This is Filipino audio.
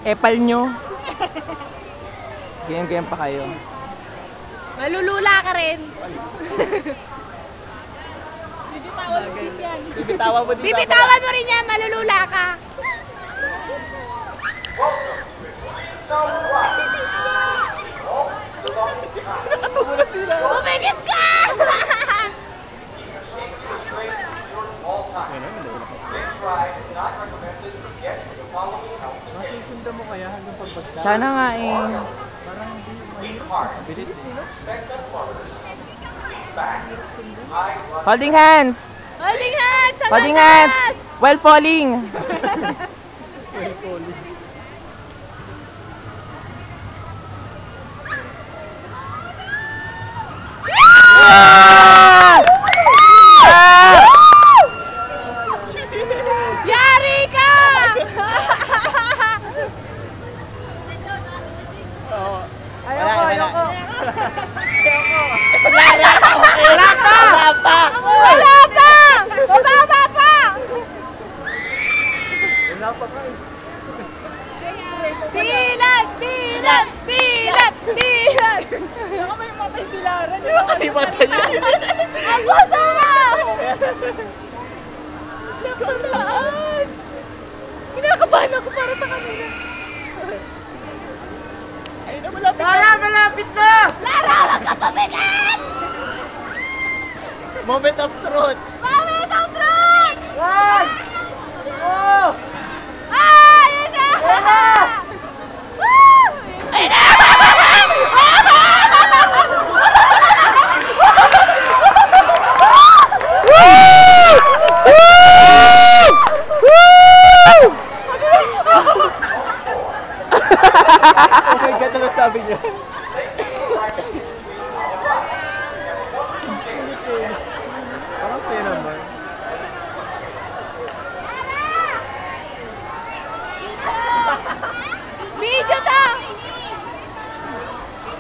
epal nyo. Ganyan-ganyan pa kayo. Malulula ka rin. Bibitawan mo din. Bibitawan mo rin yan, malulula ka. Nakatubo na sila. Bumigit ka! Masisinda mo kaya hanggang pagbagta? Sana nga eh. Parang hindi mahirap. Bilis eh. Holding hands! Holding hands! Sa Holding mataas! hands! While falling! Well, Colin. Ah! Ah! Yari ka! Oo. Ayoko, ayoko. Wala pa! Wala pa! Wala pa! Wala pa! Bababa pa! Wala pa ka eh. Bilat! Bilat! Bilat! Bilat! Baka may matay sila rin. Baka may matay yun. Ang gusto mo! Nakaraan! Kinakabahan ako para sa kanila. Ay na, malapit Lara, malapit na! Lara, wag ka pumigil! Moment of truth. Moment of truth! One! Two! Ah! Yun na! Yun na! Woo! Ayun na! Oh my God, ano sabi niya?